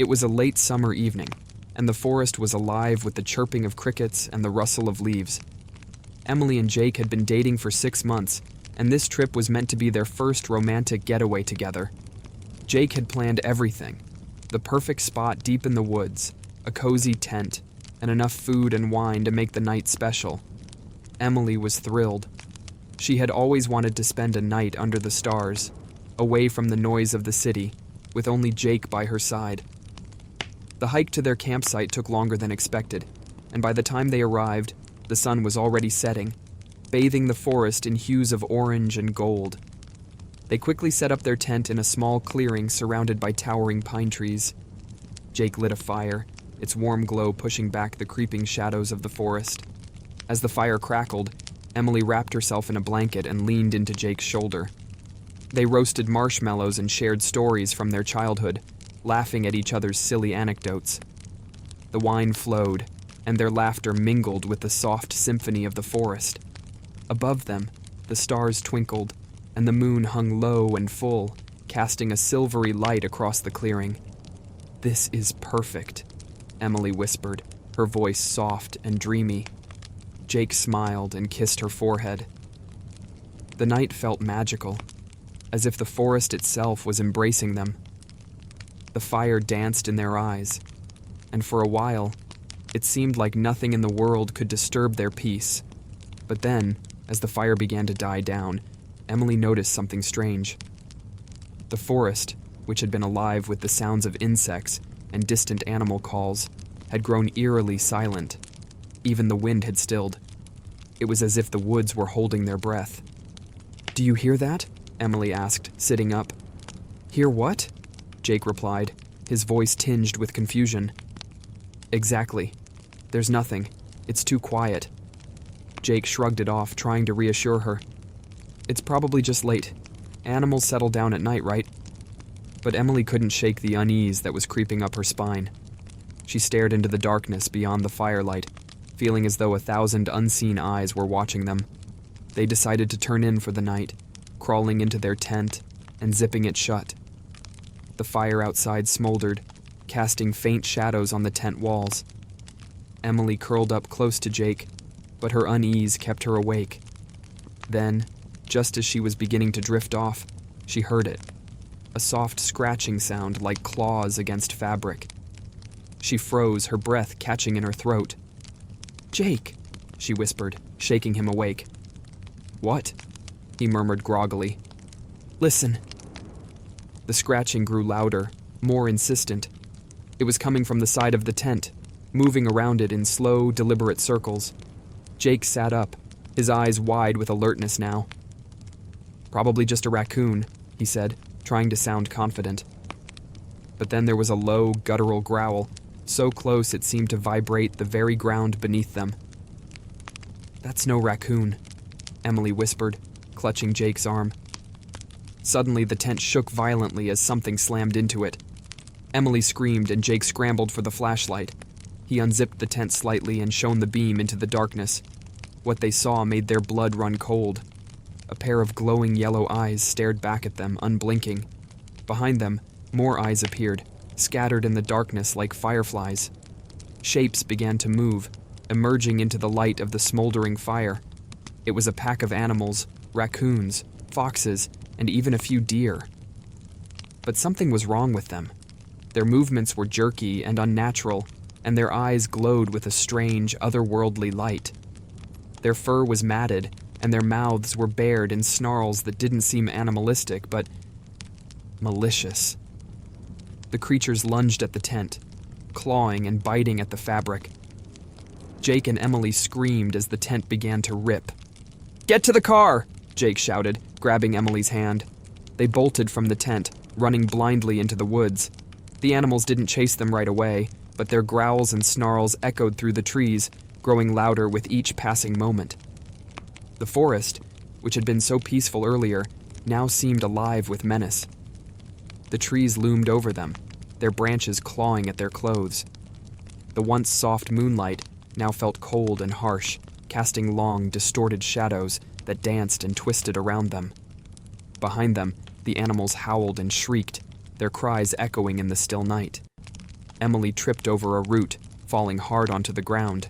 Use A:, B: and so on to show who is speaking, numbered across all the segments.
A: It was a late summer evening, and the forest was alive with the chirping of crickets and the rustle of leaves. Emily and Jake had been dating for 6 months, and this trip was meant to be their first romantic getaway together. Jake had planned everything: the perfect spot deep in the woods, a cozy tent, and enough food and wine to make the night special. Emily was thrilled. She had always wanted to spend a night under the stars, away from the noise of the city, with only Jake by her side. The hike to their campsite took longer than expected, and by the time they arrived, the sun was already setting, bathing the forest in hues of orange and gold. They quickly set up their tent in a small clearing surrounded by towering pine trees. Jake lit a fire, its warm glow pushing back the creeping shadows of the forest. As the fire crackled, Emily wrapped herself in a blanket and leaned into Jake's shoulder. They roasted marshmallows and shared stories from their childhood, laughing at each other's silly anecdotes. The wine flowed, and their laughter mingled with the soft symphony of the forest. Above them, the stars twinkled, and the moon hung low and full, casting a silvery light across the clearing. "This is perfect," Emily whispered, her voice soft and dreamy. Jake smiled and kissed her forehead. The night felt magical, as if the forest itself was embracing them. The fire danced in their eyes, and for a while, it seemed like nothing in the world could disturb their peace. But then, as the fire began to die down, Emily noticed something strange. The forest, which had been alive with the sounds of insects and distant animal calls, had grown eerily silent. Even the wind had stilled. It was as if the woods were holding their breath. "Do you hear that?" Emily asked, sitting up. "Hear what?" Jake replied, his voice tinged with confusion. "Exactly. There's nothing. It's too quiet." Jake shrugged it off, trying to reassure her. "It's probably just late. Animals settle down at night, right?" But Emily couldn't shake the unease that was creeping up her spine. She stared into the darkness beyond the firelight, feeling as though 1,000 unseen eyes were watching them. They decided to turn in for the night, crawling into their tent and zipping it shut. The fire outside smoldered, casting faint shadows on the tent walls. Emily curled up close to Jake, but her unease kept her awake. Then, just as she was beginning to drift off, she heard it. A soft scratching sound like claws against fabric. She froze, her breath catching in her throat. "Jake," she whispered, shaking him awake. "What?" he murmured groggily. "Listen." The scratching grew louder, more insistent. It was coming from the side of the tent, moving around it in slow, deliberate circles. Jake sat up, his eyes wide with alertness now. "Probably just a raccoon," he said, trying to sound confident. But then there was a low, guttural growl, so close it seemed to vibrate the very ground beneath them. "That's no raccoon," Emily whispered, clutching Jake's arm. Suddenly, the tent shook violently as something slammed into it. Emily screamed and Jake scrambled for the flashlight. He unzipped the tent slightly and shone the beam into the darkness. What they saw made their blood run cold. A pair of glowing yellow eyes stared back at them, unblinking. Behind them, more eyes appeared, scattered in the darkness like fireflies. Shapes began to move, emerging into the light of the smoldering fire. It was a pack of animals, raccoons, foxes, and even a few deer. But something was wrong with them. Their movements were jerky and unnatural, and their eyes glowed with a strange, otherworldly light. Their fur was matted, and their mouths were bared in snarls that didn't seem animalistic, but malicious. The creatures lunged at the tent, clawing and biting at the fabric. Jake and Emily screamed as the tent began to rip. "Get to the car!" Jake shouted, grabbing Emily's hand. They bolted from the tent, running blindly into the woods. The animals didn't chase them right away, but their growls and snarls echoed through the trees, growing louder with each passing moment. The forest, which had been so peaceful earlier, now seemed alive with menace. The trees loomed over them, their branches clawing at their clothes. The once soft moonlight now felt cold and harsh, casting long, distorted shadows that danced and twisted around them. Behind them, the animals howled and shrieked, their cries echoing in the still night. Emily tripped over a root, falling hard onto the ground.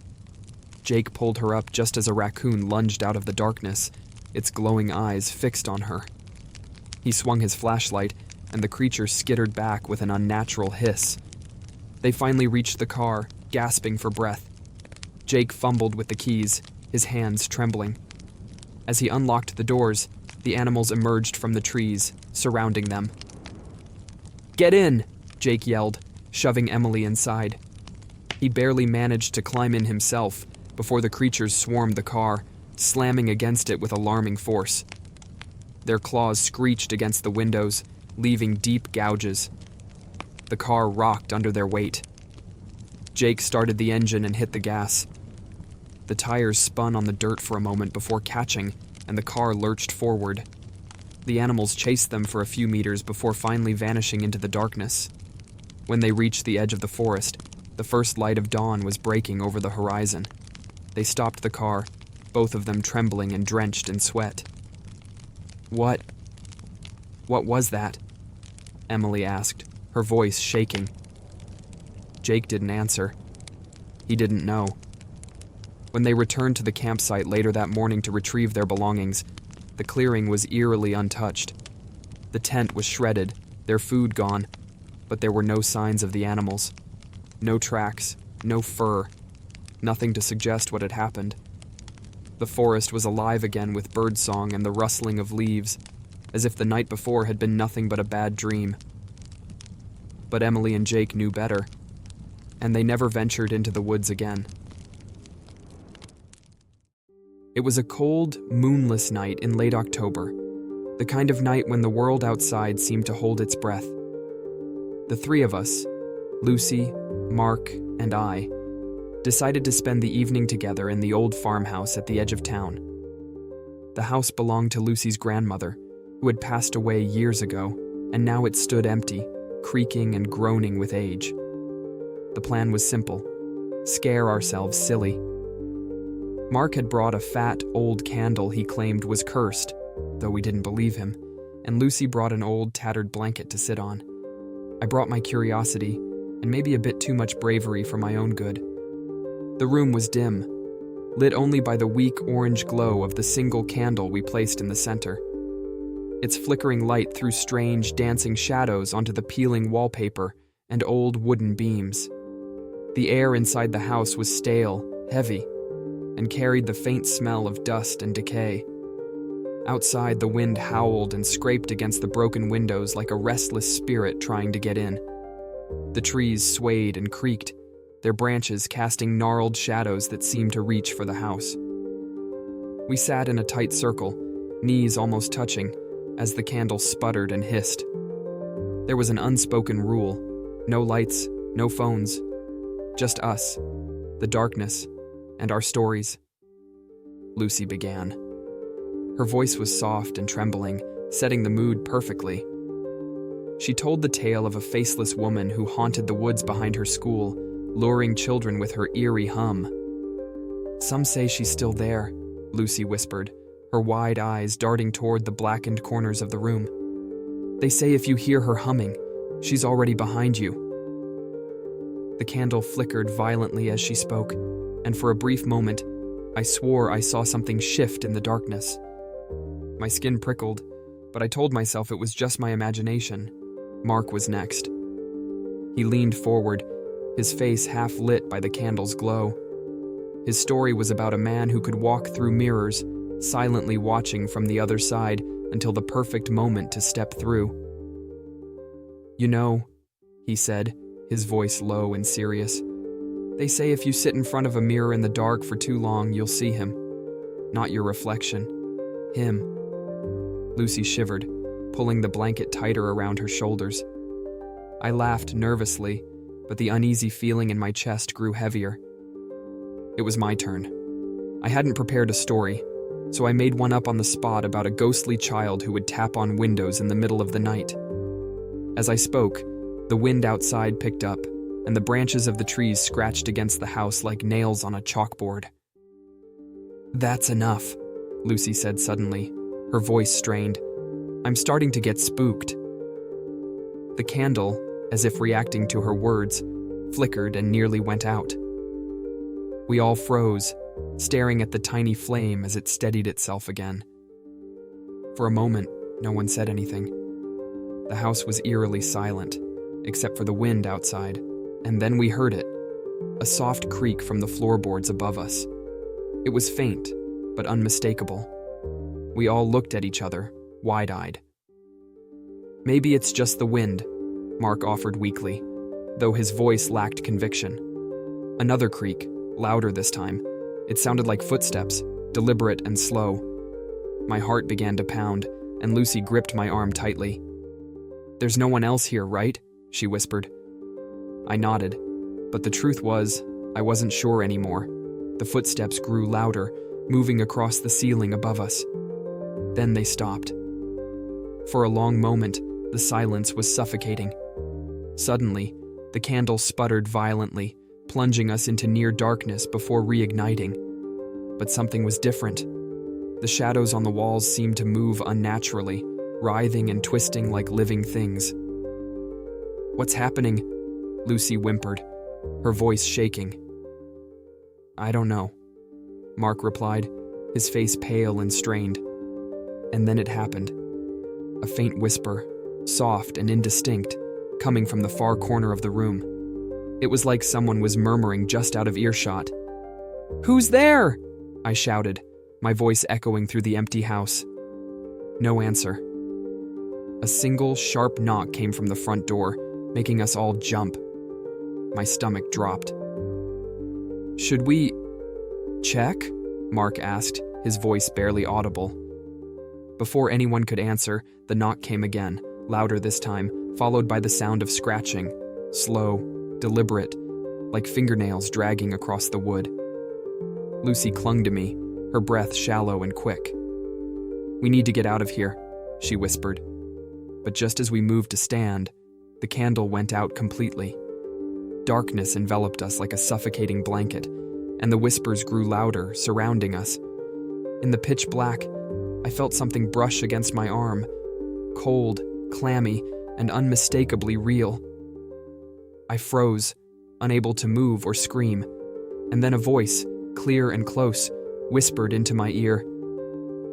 A: Jake pulled her up just as a raccoon lunged out of the darkness, its glowing eyes fixed on her. He swung his flashlight, and the creature skittered back with an unnatural hiss. They finally reached the car, gasping for breath. Jake fumbled with the keys, his hands trembling. As he unlocked the doors, the animals emerged from the trees, surrounding them. "Get in!" Jake yelled, shoving Emily inside. He barely managed to climb in himself before the creatures swarmed the car, slamming against it with alarming force. Their claws screeched against the windows, leaving deep gouges. The car rocked under their weight. Jake started the engine and hit the gas. The tires spun on the dirt for a moment before catching, and the car lurched forward. The animals chased them for a few meters before finally vanishing into the darkness. When they reached the edge of the forest, the first light of dawn was breaking over the horizon. They stopped the car, both of them trembling and drenched in sweat. What was that?" Emily asked, her voice shaking. Jake didn't answer. He didn't know. When they returned to the campsite later that morning to retrieve their belongings, the clearing was eerily untouched. The tent was shredded, their food gone, but there were no signs of the animals. No tracks, no fur, nothing to suggest what had happened. The forest was alive again with birdsong and the rustling of leaves, as if the night before had been nothing but a bad dream. But Emily and Jake knew better, and they never ventured into the woods again. It was a cold, moonless night in late October, the kind of night when the world outside seemed to hold its breath. The three of us, Lucy, Mark, and I, decided to spend the evening together in the old farmhouse at the edge of town. The house belonged to Lucy's grandmother, who had passed away years ago, and now it stood empty, creaking and groaning with age. The plan was simple: scare ourselves silly. Mark had brought a fat, old candle he claimed was cursed, though we didn't believe him, and Lucy brought an old, tattered blanket to sit on. I brought my curiosity, and maybe a bit too much bravery for my own good. The room was dim, lit only by the weak orange glow of the single candle we placed in the center. Its flickering light threw strange, dancing shadows onto the peeling wallpaper and old wooden beams. The air inside the house was stale, heavy, and carried the faint smell of dust and decay. Outside, the wind howled and scraped against the broken windows like a restless spirit trying to get in. The trees swayed and creaked, their branches casting gnarled shadows that seemed to reach for the house. We sat in a tight circle, knees almost touching, as the candle sputtered and hissed. There was an unspoken rule: no lights, no phones, just us, the darkness, and our stories. Lucy began. Her voice was soft and trembling, setting the mood perfectly. She told the tale of a faceless woman who haunted the woods behind her school, luring children with her eerie hum. "Some say she's still there," Lucy whispered, her wide eyes darting toward the blackened corners of the room. "They say if you hear her humming, she's already behind you." The candle flickered violently as she spoke, and for a brief moment, I swore I saw something shift in the darkness. My skin prickled, but I told myself it was just my imagination. Mark was next. He leaned forward, his face half lit by the candle's glow. His story was about a man who could walk through mirrors, silently watching from the other side until the perfect moment to step through. "You know," he said, his voice low and serious, "they say if you sit in front of a mirror in the dark for too long, you'll see him. Not your reflection. Him." Lucy shivered, pulling the blanket tighter around her shoulders. I laughed nervously, but the uneasy feeling in my chest grew heavier. It was my turn. I hadn't prepared a story, so I made one up on the spot about a ghostly child who would tap on windows in the middle of the night. As I spoke, the wind outside picked up, and the branches of the trees scratched against the house like nails on a chalkboard. "That's enough," Lucy said suddenly, her voice strained. "I'm starting to get spooked." The candle, as if reacting to her words, flickered, and nearly went out. We all froze, staring at the tiny flame as it steadied itself again. For a moment, no one said anything. The house was eerily silent, except for the wind outside, and then we heard it, a soft creak from the floorboards above us. It was faint, but unmistakable. We all looked at each other, wide-eyed. "Maybe it's just the wind," Mark offered weakly, though his voice lacked conviction. Another creak, louder this time. It sounded like footsteps, deliberate and slow. My heart began to pound, and Lucy gripped my arm tightly. "There's no one else here, right?" she whispered. I nodded, but the truth was, I wasn't sure anymore. The footsteps grew louder, moving across the ceiling above us. Then they stopped. For a long moment, the silence was suffocating. Suddenly, the candle sputtered violently, plunging us into near darkness before reigniting. But something was different. The shadows on the walls seemed to move unnaturally, writhing and twisting like living things. "What's happening?" Lucy whimpered, her voice shaking. "I don't know," Mark replied, his face pale and strained. And then it happened. A faint whisper, soft and indistinct, coming from the far corner of the room. It was like someone was murmuring just out of earshot. "Who's there?" I shouted, my voice echoing through the empty house. No answer. A single, sharp knock came from the front door, making us all jump. My stomach dropped. "Should we check?" Mark asked, his voice barely audible. Before anyone could answer, the knock came again, louder this time, followed by the sound of scratching, slow, deliberate, like fingernails dragging across the wood. Lucy clung to me, her breath shallow and quick. "We need to get out of here," she whispered. But just as we moved to stand, the candle went out completely. Darkness enveloped us like a suffocating blanket, and the whispers grew louder, surrounding us. In the pitch black, I felt something brush against my arm, cold, clammy, and unmistakably real. I froze, unable to move or scream, and then a voice, clear and close, whispered into my ear,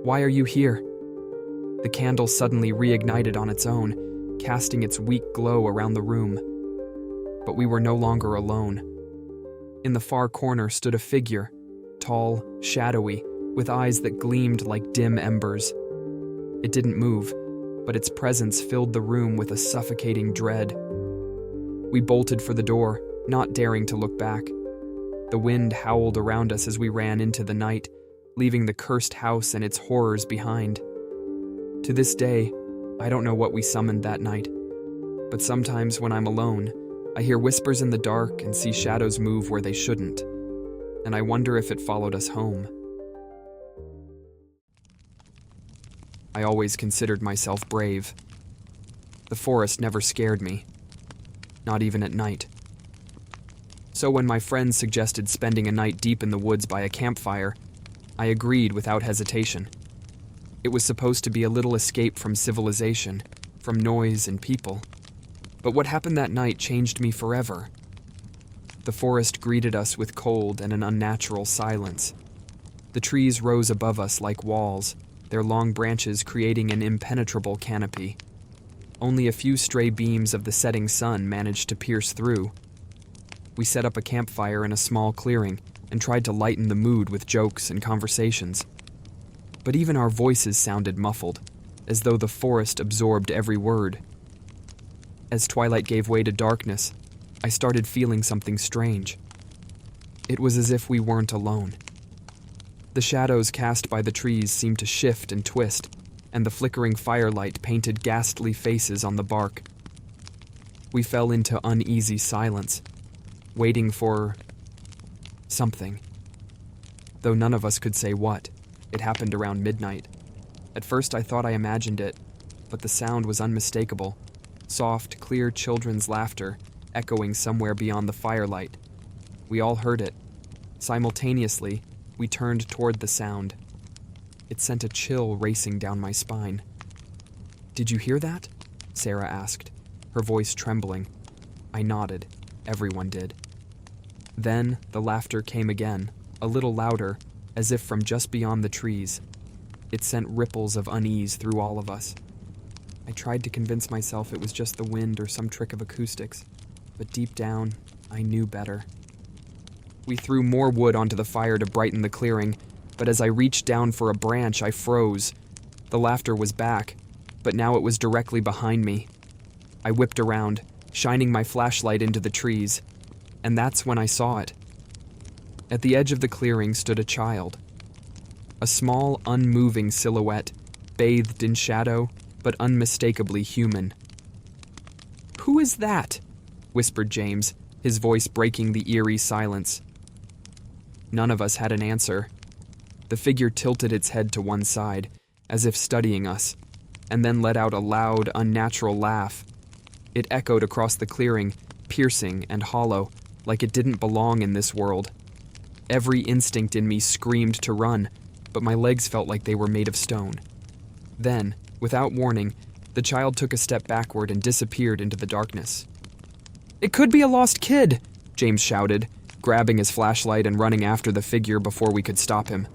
A: "Why are you here?" The candle suddenly reignited on its own, casting its weak glow around the room. But we were no longer alone. In the far corner stood a figure, tall, shadowy, with eyes that gleamed like dim embers. It didn't move, but its presence filled the room with a suffocating dread. We bolted for the door, not daring to look back. The wind howled around us as we ran into the night, leaving the cursed house and its horrors behind. To this day, I don't know what we summoned that night, but sometimes when I'm alone, I hear whispers in the dark and see shadows move where they shouldn't, and I wonder if it followed us home. I always considered myself brave. The forest never scared me, not even at night. So when my friends suggested spending a night deep in the woods by a campfire, I agreed without hesitation. It was supposed to be a little escape from civilization, from noise and people. But what happened that night changed me forever. The forest greeted us with cold and an unnatural silence. The trees rose above us like walls, their long branches creating an impenetrable canopy. Only a few stray beams of the setting sun managed to pierce through. We set up a campfire in a small clearing and tried to lighten the mood with jokes and conversations. But even our voices sounded muffled, as though the forest absorbed every word. As twilight gave way to darkness, I started feeling something strange. It was as if we weren't alone. The shadows cast by the trees seemed to shift and twist, and the flickering firelight painted ghastly faces on the bark. We fell into uneasy silence, waiting for something. Though none of us could say what, it happened around midnight. At first I thought I imagined it, but the sound was unmistakable. Soft, clear children's laughter, echoing somewhere beyond the firelight. We all heard it. Simultaneously, we turned toward the sound. It sent a chill racing down my spine. "Did you hear that?" Sarah asked, her voice trembling. I nodded, Everyone did. Then the laughter came again, a little louder, as if from just beyond the trees. It sent ripples of unease through all of us. I tried to convince myself it was just the wind or some trick of acoustics, but deep down, I knew better. We threw more wood onto the fire to brighten the clearing, but as I reached down for a branch, I froze. The laughter was back, but now it was directly behind me. I whipped around, shining my flashlight into the trees, and that's when I saw it. At the edge of the clearing stood a child. A small, unmoving silhouette, bathed in shadow, but unmistakably human. "Who is that?" whispered James, his voice breaking the eerie silence. None of us had an answer. The figure tilted its head to one side, as if studying us, and then let out a loud, unnatural laugh. It echoed across the clearing, piercing and hollow, like it didn't belong in this world. Every instinct in me screamed to run, but my legs felt like they were made of stone. Then, without warning, the child took a step backward and disappeared into the darkness. "It could be a lost kid," James shouted, grabbing his flashlight and running after the figure before we could stop him.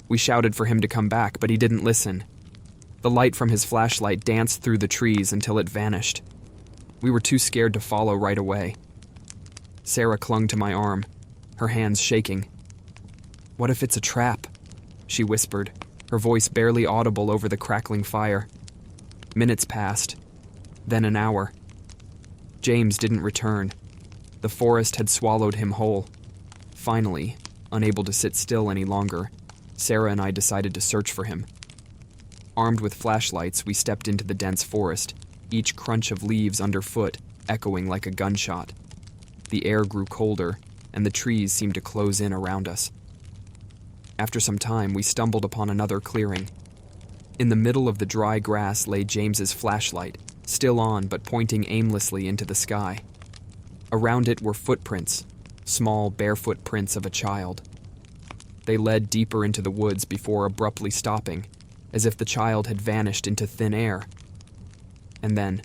A: We shouted for him to come back, but he didn't listen. The light from his flashlight danced through the trees until it vanished. We were too scared to follow right away. Sarah clung to my arm, her hands shaking. "What if it's a trap?" she whispered, her voice barely audible over the crackling fire. Minutes passed, then an hour. James didn't return. The forest had swallowed him whole. Finally, unable to sit still any longer, Sarah and I decided to search for him. Armed with flashlights, we stepped into the dense forest, each crunch of leaves underfoot echoing like a gunshot. The air grew colder, and the trees seemed to close in around us. After some time, we stumbled upon another clearing. In the middle of the dry grass lay James's flashlight, still on but pointing aimlessly into the sky. Around it were footprints, small barefoot prints of a child. They led deeper into the woods before abruptly stopping, as if the child had vanished into thin air. And then,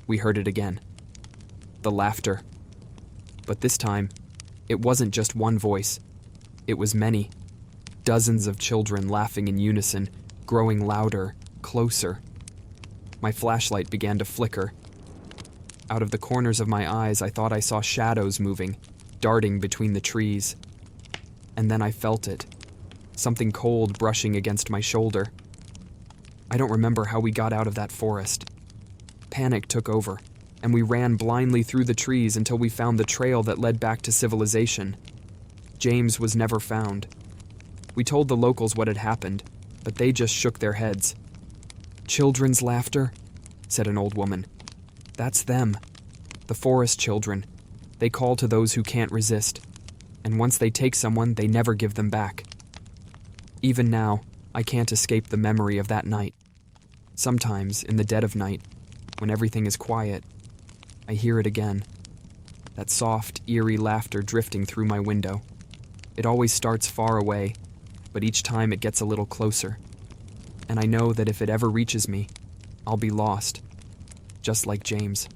A: we heard it again. The laughter. But this time, it wasn't just one voice. It was many. Dozens of children laughing in unison, growing louder, closer. My flashlight began to flicker. Out of the corners of my eyes, I thought I saw shadows moving, darting between the trees. And then I felt it. Something cold brushing against my shoulder. I don't remember how we got out of that forest. Panic took over, and we ran blindly through the trees until we found the trail that led back to civilization. James was never found. We told the locals what had happened, but they just shook their heads. "Children's laughter," said an old woman. "That's them. The forest children. They call to those who can't resist. And once they take someone, they never give them back." Even now, I can't escape the memory of that night. Sometimes, in the dead of night, when everything is quiet, I hear it again. That soft, eerie laughter drifting through my window. It always starts far away, but each time it gets a little closer. And I know that if it ever reaches me, I'll be lost, just like James.